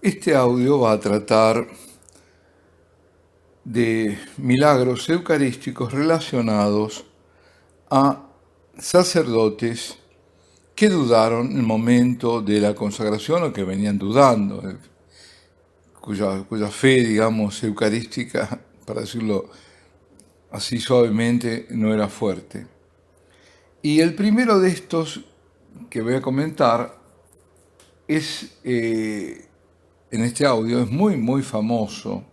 Este audio va a tratar de milagros eucarísticos relacionados a sacerdotes que dudaron en el momento de la consagración o que venían dudando, cuya fe, digamos, eucarística, para decirlo así suavemente, no era fuerte. Y el primero de estos que voy a comentar es, en este audio, es muy famoso.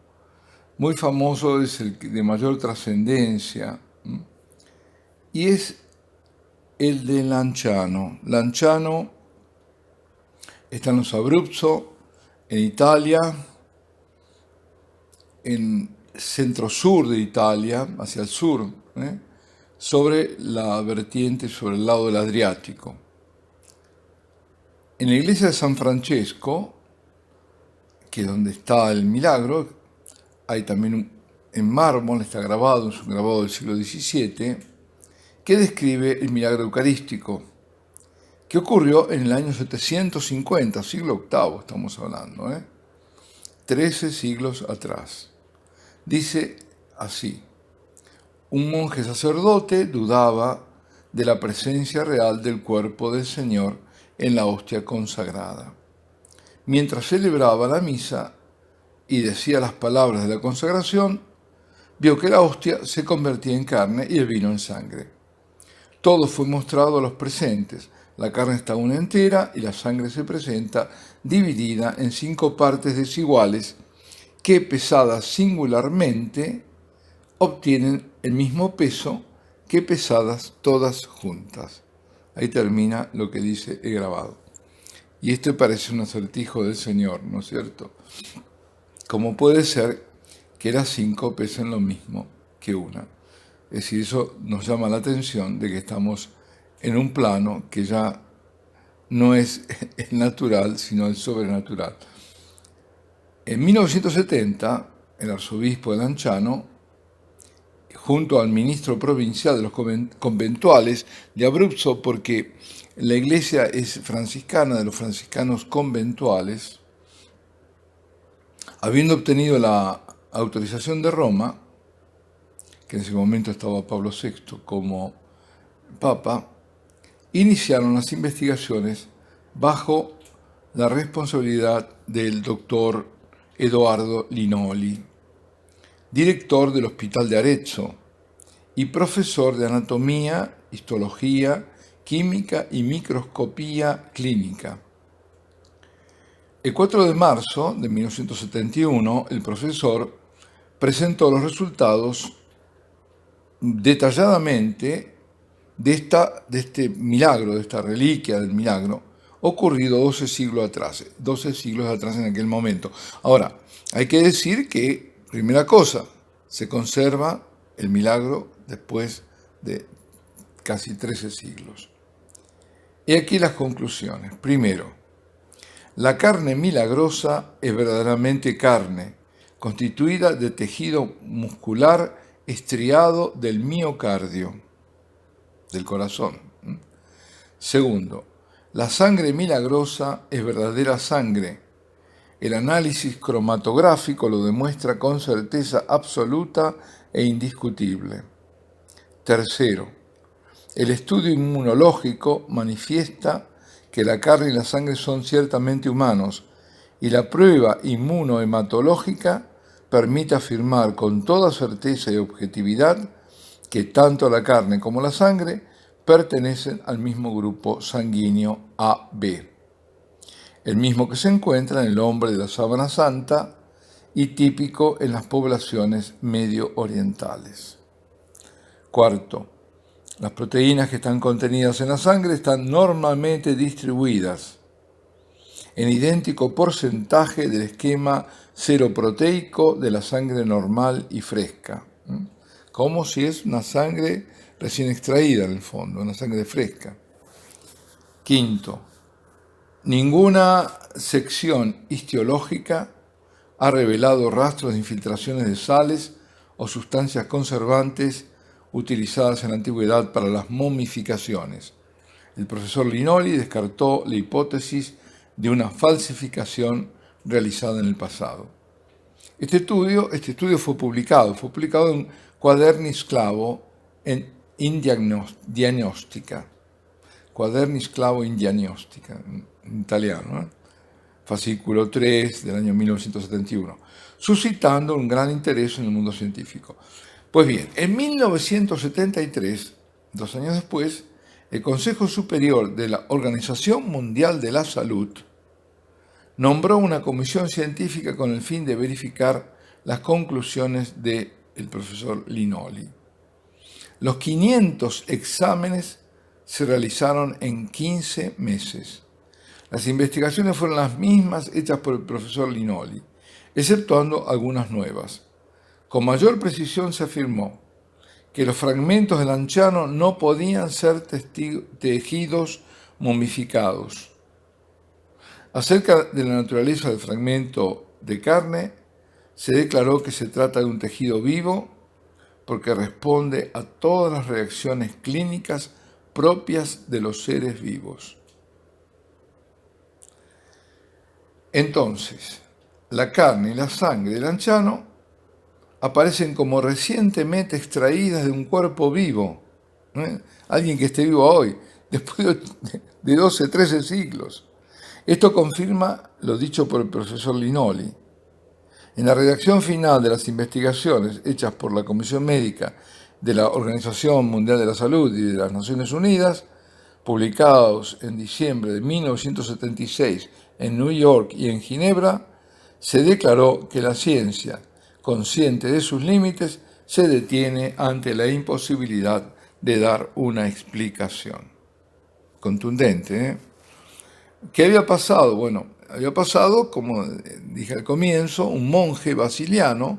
Muy famoso, es el de mayor trascendencia, y es el de Lanciano. Lanciano está en los Abruzzo, en Italia, en centro-sur de Italia, hacia el sur, sobre la vertiente, sobre el lado del Adriático. En la iglesia de San Francesco, que es donde está el milagro, hay también en mármol, está grabado, es un grabado del siglo XVII, que describe el milagro eucarístico, que ocurrió en el año 750, siglo VIII estamos hablando, 13 siglos atrás. Dice así: un monje sacerdote dudaba de la presencia real del cuerpo del Señor en la hostia consagrada. Mientras celebraba la misa y decía las palabras de la consagración, vio que la hostia se convertía en carne y el vino en sangre. Todo fue mostrado a los presentes. La carne está aún entera y la sangre se presenta dividida en 5 partes desiguales que, pesadas singularmente, obtienen el mismo peso que pesadas todas juntas. Ahí termina lo que dice el grabado. Y esto parece un acertijo del Señor, ¿no es cierto? ¿Cómo puede ser que las 5 pesen lo mismo que una? Es decir, eso nos llama la atención de que estamos en un plano que ya no es el natural, sino el sobrenatural. En 1970, el arzobispo de Lanciano, junto al ministro provincial de los conventuales de Abruzzo, porque la iglesia es franciscana, de los franciscanos conventuales, habiendo obtenido la autorización de Roma, que en ese momento estaba Pablo VI como papa, iniciaron las investigaciones bajo la responsabilidad del doctor Edoardo Linoli, director del Hospital de Arezzo y profesor de anatomía, histología, química y microscopía clínica. El 4 de marzo de 1971, el profesor presentó los resultados detalladamente de este milagro, de esta reliquia del milagro, ocurrido 12 siglos atrás en aquel momento. Ahora, hay que decir que, primera cosa, se conserva el milagro después de casi 13 siglos. Y aquí las conclusiones. Primero, la carne milagrosa es verdaderamente carne, constituida de tejido muscular estriado del miocardio, del corazón. Segundo, la sangre milagrosa es verdadera sangre. El análisis cromatográfico lo demuestra con certeza absoluta e indiscutible. Tercero, el estudio inmunológico manifiesta que la carne y la sangre son ciertamente humanos y la prueba inmunohematológica permite afirmar con toda certeza y objetividad que tanto la carne como la sangre pertenecen al mismo grupo sanguíneo AB, el mismo que se encuentra en el hombre de la sábana santa y típico en las poblaciones medio orientales. Cuarto, las proteínas que están contenidas en la sangre están normalmente distribuidas en idéntico porcentaje del esquema seroproteico de la sangre normal y fresca, como si es una sangre recién extraída en el fondo, una sangre fresca. Quinto, ninguna sección histiológica ha revelado rastros de infiltraciones de sales o sustancias conservantes utilizadas en la antigüedad para las momificaciones. El profesor Linoli descartó la hipótesis de una falsificación realizada en el pasado. Este estudio fue publicado en Quaderni Sclavo in Diagnostica. Quaderni Sclavo in Diagnostica, en italiano, fascículo 3 del año 1971, suscitando un gran interés en el mundo científico. Pues bien, en 1973, 2 años después, el Consejo Superior de la Organización Mundial de la Salud nombró una comisión científica con el fin de verificar las conclusiones del profesor Linoli. Los 500 exámenes se realizaron en 15 meses. Las investigaciones fueron las mismas hechas por el profesor Linoli, exceptuando algunas nuevas. Con mayor precisión se afirmó que los fragmentos del anciano no podían ser tejidos momificados. Acerca de la naturaleza del fragmento de carne, se declaró que se trata de un tejido vivo porque responde a todas las reacciones clínicas propias de los seres vivos. Entonces, la carne y la sangre del anciano aparecen como recientemente extraídas de un cuerpo vivo. Alguien que esté vivo hoy, después de 12, 13 siglos. Esto confirma lo dicho por el profesor Linoli. En la redacción final de las investigaciones hechas por la Comisión Médica de la Organización Mundial de la Salud y de las Naciones Unidas, publicados en diciembre de 1976 en New York y en Ginebra, se declaró que la ciencia, consciente de sus límites, se detiene ante la imposibilidad de dar una explicación. Contundente, ¿eh? ¿Qué había pasado? Bueno, había pasado, como dije al comienzo, un monje basiliano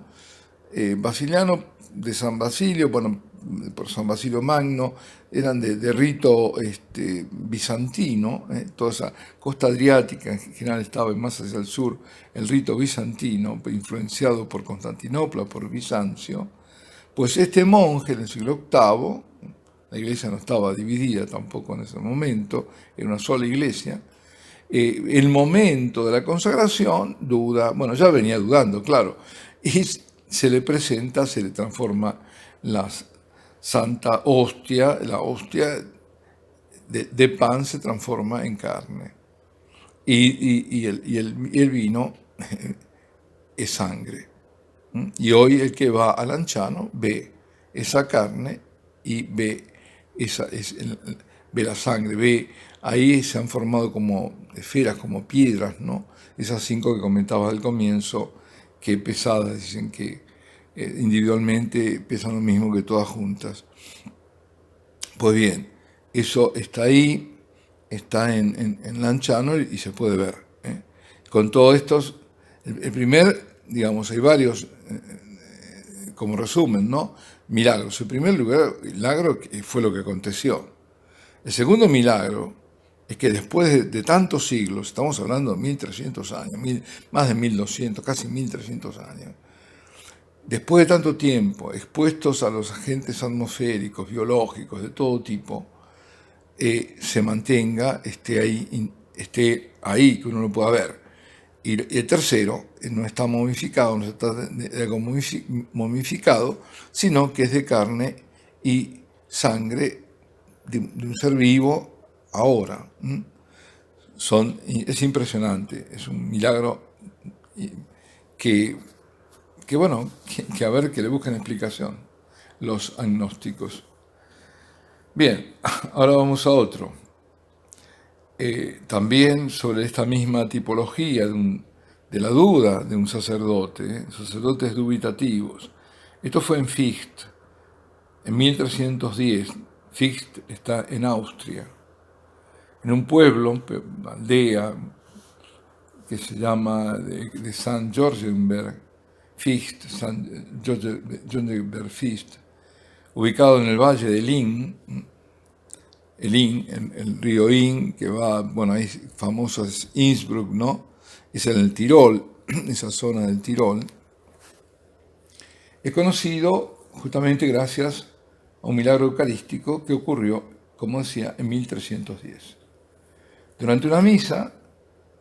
de San Basilio, bueno, por San Basilio Magno, eran de rito bizantino, toda esa costa adriática en general estaba más hacia el sur, el rito bizantino, influenciado por Constantinopla, por Bizancio. Pues este monje en el siglo VIII, la iglesia no estaba dividida tampoco en ese momento, era una sola iglesia, el momento de la consagración duda, bueno, ya venía dudando, claro, y se le presenta, se le transforma la santa hostia, la hostia de pan se transforma en carne, y el vino es sangre. Y hoy el que va al Lanciano ve esa carne y ve la sangre, ahí se han formado como esferas, como piedras, ¿no? Esas 5 que comentabas al comienzo, que pesadas, dicen que individualmente pesan lo mismo que todas juntas. Pues bien, eso está ahí, está en Lanciano y se puede ver. Con todo esto, el primer, digamos, hay varios, como resumen, ¿no? Milagros. El primer milagro fue lo que aconteció. El segundo milagro es que después de tantos siglos, estamos hablando de 1300 años, más de 1200, casi 1300 años, después de tanto tiempo expuestos a los agentes atmosféricos, biológicos, de todo tipo, se mantenga, esté ahí, que uno lo pueda ver. Y el tercero no está momificado, no está momificado, sino que es de carne y sangre de un ser vivo ahora. Es impresionante, es un milagro que a ver, que le busquen explicación los agnósticos. Bien, ahora vamos a otro. También sobre esta misma tipología de la duda de un sacerdote, sacerdotes dubitativos. Esto fue en Ficht, en 1310. Ficht está en Austria, en un pueblo, una aldea que se llama de San Jorgenberg, Ficht, San Jorgenberg Ficht, ubicado en el valle del Inn, el río Inn, que va, bueno, ahí famoso es Innsbruck, ¿no? Es en el Tirol, esa zona del Tirol. Es conocido justamente gracias a un milagro eucarístico que ocurrió, como decía, en 1310. Durante una misa,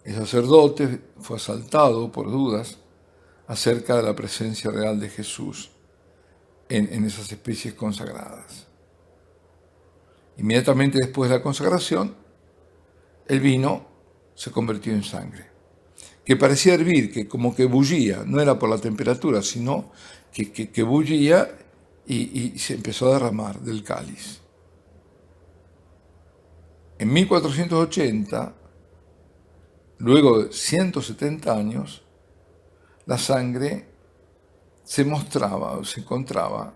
el sacerdote fue asaltado por dudas acerca de la presencia real de Jesús en esas especies consagradas. Inmediatamente después de la consagración, el vino se convirtió en sangre, que parecía hervir, que como que bullía, no era por la temperatura, sino que bullía y se empezó a derramar del cáliz. En 1480, luego de 170 años, la sangre se encontraba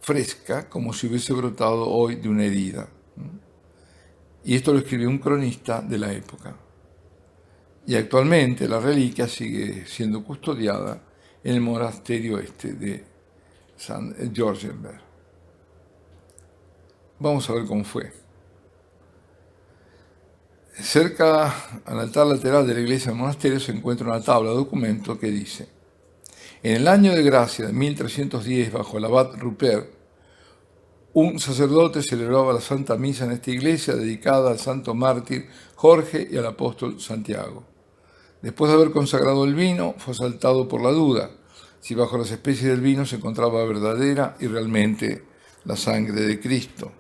fresca, como si hubiese brotado hoy de una herida. Y esto lo escribió un cronista de la época. Y actualmente la reliquia sigue siendo custodiada en el monasterio de San Georgenberg. Vamos a ver cómo fue. Cerca al altar lateral de la iglesia del monasterio se encuentra una tabla de documento que dice: en el año de gracia de 1310, bajo el abad Rupert, un sacerdote celebraba la Santa Misa en esta iglesia dedicada al santo mártir Jorge y al apóstol Santiago. Después de haber consagrado el vino, fue asaltado por la duda si bajo las especies del vino se encontraba verdadera y realmente la sangre de Cristo.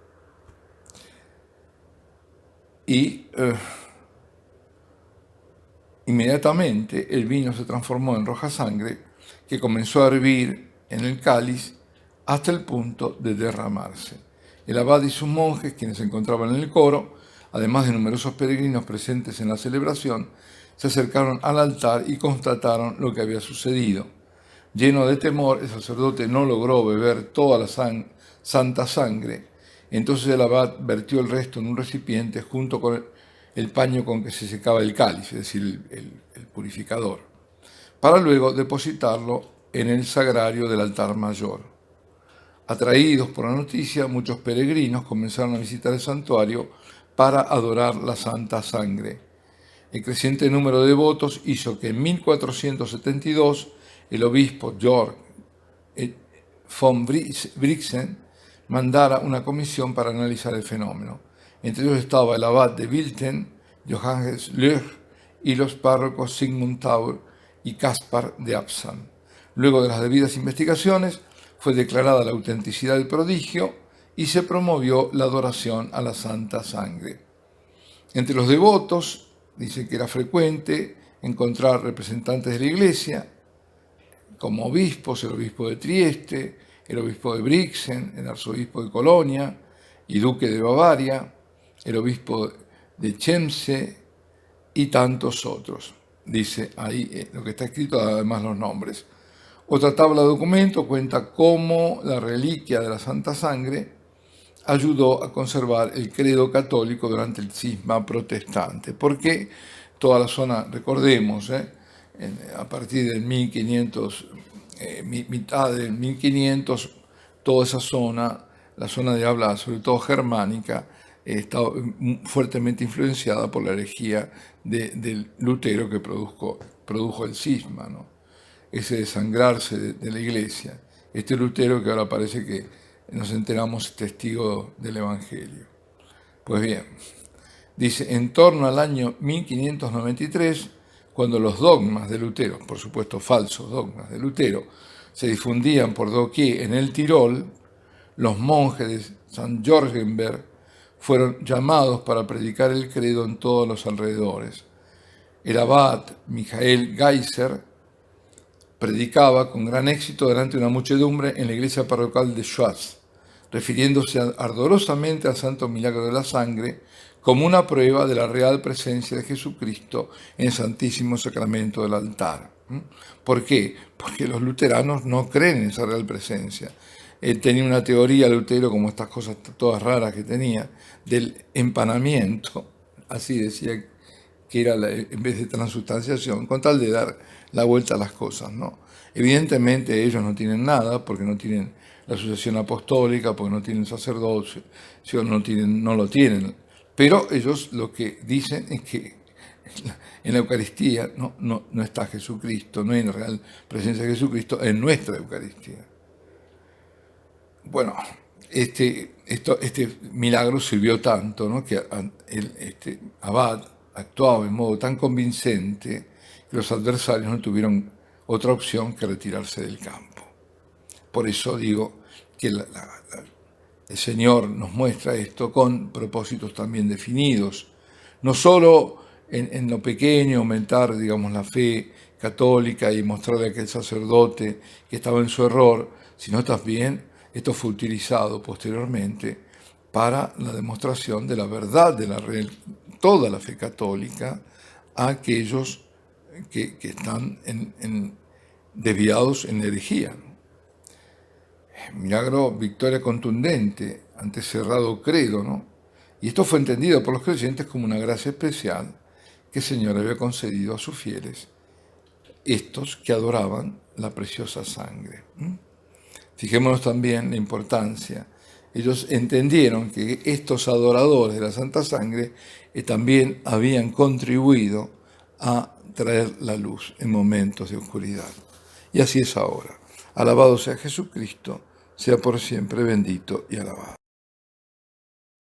Y inmediatamente el vino se transformó en roja sangre que comenzó a hervir en el cáliz hasta el punto de derramarse. El abad y sus monjes, quienes se encontraban en el coro, además de numerosos peregrinos presentes en la celebración, se acercaron al altar y constataron lo que había sucedido. Lleno de temor, el sacerdote no logró beber toda la santa sangre. Entonces el abad vertió el resto en un recipiente junto con el paño con que se secaba el cáliz, es decir, el purificador, para luego depositarlo en el sagrario del altar mayor. Atraídos por la noticia, muchos peregrinos comenzaron a visitar el santuario para adorar la santa sangre. El creciente número de devotos hizo que en 1472 el obispo Georg von Brixen mandara una comisión para analizar el fenómeno. Entre ellos estaba el abad de Wilten, Johannes Löch, y los párrocos Sigmund Taur y Caspar de Absan. Luego de las debidas investigaciones, fue declarada la autenticidad del prodigio y se promovió la adoración a la Santa Sangre. Entre los devotos, dice que era frecuente encontrar representantes de la Iglesia, como obispos, el obispo de Trieste, el obispo de Brixen, el arzobispo de Colonia y duque de Bavaria, el obispo de Chemse y tantos otros. Dice ahí lo que está escrito, además los nombres. Otra tabla de documento cuenta cómo la reliquia de la Santa Sangre ayudó a conservar el credo católico durante el cisma protestante, porque toda la zona, recordemos, a partir del 1500, mitad del 1500, toda esa zona, la zona de habla sobre todo germánica, estaba fuertemente influenciada por la herejía de Lutero que produjo el cisma, ¿no? Ese desangrarse de la iglesia. Este Lutero que ahora parece que nos enteramos testigo del Evangelio. Pues bien, dice, en torno al año 1593, cuando los dogmas de Lutero, por supuesto falsos dogmas de Lutero, se difundían por doquier en el Tirol, los monjes de San Jorgenberg fueron llamados para predicar el credo en todos los alrededores. El abad Michael Geiser predicaba con gran éxito delante de una muchedumbre en la iglesia parroquial de Schwaz, refiriéndose ardorosamente al santo milagro de la sangre como una prueba de la real presencia de Jesucristo en el Santísimo Sacramento del altar. ¿Por qué? Porque los luteranos no creen en esa real presencia. Tenía una teoría Lutero, como estas cosas todas raras que tenía, del empanamiento, así decía que era en vez de transustanciación, con tal de dar la vuelta a las cosas, ¿no? Evidentemente ellos no tienen nada, porque no tienen la sucesión apostólica, porque no tienen sacerdocio, no lo tienen. Pero ellos lo que dicen es que en la Eucaristía no está Jesucristo, no hay una real presencia de Jesucristo en nuestra Eucaristía. Bueno, este milagro sirvió tanto, ¿no? Que este abad actuaba en modo tan convincente los adversarios no tuvieron otra opción que retirarse del campo. Por eso digo que el Señor nos muestra esto con propósitos también definidos, no solo en lo pequeño aumentar, digamos, la fe católica y mostrarle a aquel sacerdote que estaba en su error, sino también esto fue utilizado posteriormente para la demostración de la verdad de toda la fe católica a aquellos que están desviados en la herejía. Milagro, victoria contundente ante cerrado credo, ¿no? Y esto fue entendido por los creyentes como una gracia especial que el Señor había concedido a sus fieles, estos que adoraban la preciosa sangre. Fijémonos también la importancia. Ellos entendieron que estos adoradores de la Santa Sangre también habían contribuido a traer la luz en momentos de oscuridad. Y así es ahora. Alabado sea Jesucristo, sea por siempre bendito y alabado.